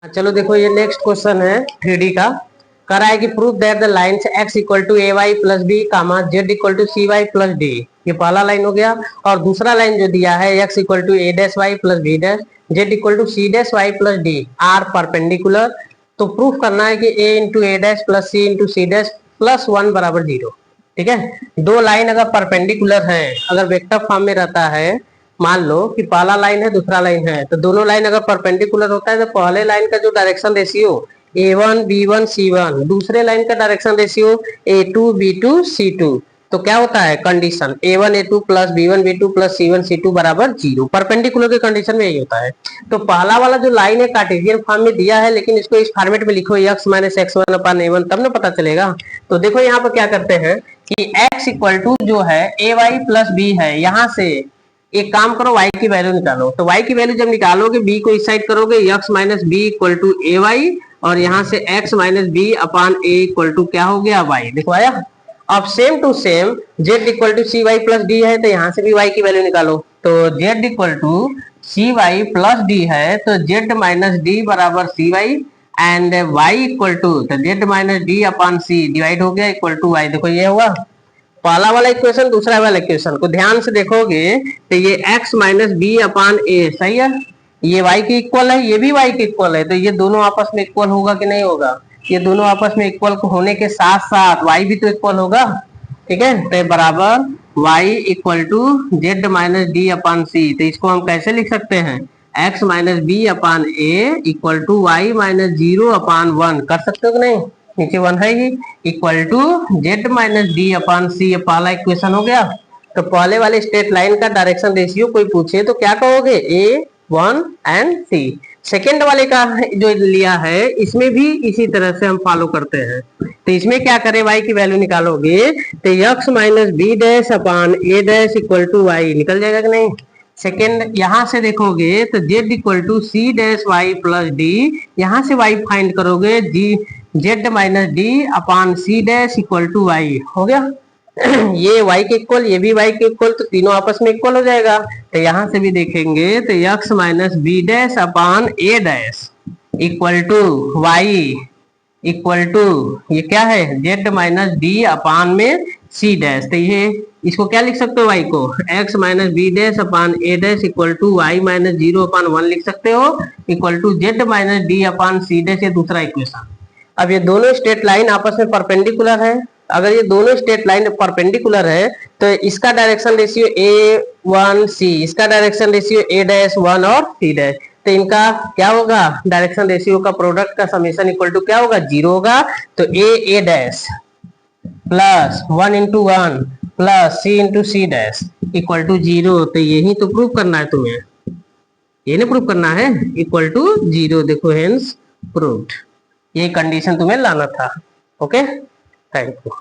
चलो देखो ये नेक्स्ट क्वेश्चन है 3D का। कर रहा है कि prove that the lines x equal to A Y plus B comma Z equal to C Y plus D. ये पहला लाइन हो गया। और दूसरा लाइन जो दिया है x equal to A dash Y plus B dash Z equal to C dash Y plus D are perpendicular. तो प्रूफ करना है कि a into A dash plus C into C dash plus 1 बराबर 0। ठीक है, दो लाइन अगर perpendicular है, अगर वेक्टर फॉर्म में रहता है, मान लो कि पहला लाइन है दूसरा लाइन है, तो दोनों लाइन अगर परपेंडिकुलर होता है तो पहले लाइन का जो direction ratio a1 b1 c1, दूसरे लाइन का direction ratio a2 b2 c2, तो क्या होता है condition a1 a2 plus b1 b2 plus c1 c2 बराबर 0। परपेंडिकुलर के कंडीशन में यही होता है। तो पहला वाला जो लाइन है कार्टेशियन फॉर्म में दिया है, लेकिन इसको इस फॉर्मेट में लिखो x माइनस x1 अपन a1, तब ना पता चलेगा। तो देखो यहाँ पर क्या करते हैं कि x इक्वल टू जो है ए वाई प्लस बी है, यहाँ से एक काम करो y की वैल्यू निकालो। तो y की वैल्यू जब निकालोगे b को इस साइड करोगे x minus B equal to A Y, और यहाँ से x minus B upon A equal to क्या हो गया y। देखो आया। अब same to same z equal to C Y plus D है, तो यहाँ से भी y की वैल्यू निकालो। तो z equal to C Y plus D है, तो z माइनस डी बराबर c y and y equal to तो z minus D upon c divide हो गया इक्वल टू y। देखो ये हुआ पहला वाला इक्वेशन। दूसरा वाला इक्वेशन को ध्यान से देखोगे तो ये x माइनस बी अपान ए सही है, ये y के इक्वल है, ये भी y के इक्वल है, तो ये दोनों आपस में इक्वल होगा कि नहीं होगा। ये दोनों आपस में इक्वल होने के साथ साथ y भी तो इक्वल होगा। ठीक है, तो बराबर y equal to z minus D upon c. तो इसको हम कैसे लिख सकते हैं, x minus B upon A equal to Y minus 0 upon 1। कर सकते हो कि नहीं, नीचे 1 है ही, equal to z minus D upon c. ये पहला इक्वेशन हो गया। तो पहले वाले स्ट्रेट लाइन का डायरेक्शन रेशियो कोई पूछे तो क्या कहोगे, ए 1 एंड सी। सेकेंड वाले का जो लिया है इसमें भी इसी तरह से हम फॉलो करते हैं। तो इसमें क्या करें, y की वैल्यू निकालोगे तो x minus B dash upon A dash equal to Y निकल जाएगा कि नहीं। सेकेंड यहां से देखोगे तो z equal to C dash Y plus d, यहां से y फाइंड करोगे जी z minus D upon C dash equal to y हो गया। ये y के इक्वल, ये भी y के इक्वल, तो तीनों आपस में इक्वल हो जाएगा। तो यहां से भी देखेंगे तो x minus B dash upon A dash equal to Y equal to ये क्या है z माइनस डी अपान में सी डैश। तो ये इसको क्या लिख सकते हो y को, x minus B dash upon A dash equal to Y minus 0 upon 1 लिख सकते हो, equal to z minus D upon C dash. ये दूसरा इक्वेशन। अब ये दोनों स्ट्रेट लाइन आपस में परपेंडिकुलर है। अगर ये दोनों स्ट्रेट लाइन परपेंडिकुलर है तो इसका डायरेक्शन रेशियो a1c, इसका डायरेक्शन रेशियो a डैश 1 और c डैश, तो इनका क्या होगा, डायरेक्शन रेशियो का प्रोडक्ट का समेशन इक्वल टू क्या होगा, 0 होगा। तो a dash plus 1 into 1 plus c into C dash equal to 0। तो यही तो प्रूव करना है तुम्हें, ये नहीं प्रूव करना है, इक्वल टू 0। देखो हेंस प्रूव्ड, ये कंडीशन तुम्हें लाना था। Okay, thank you.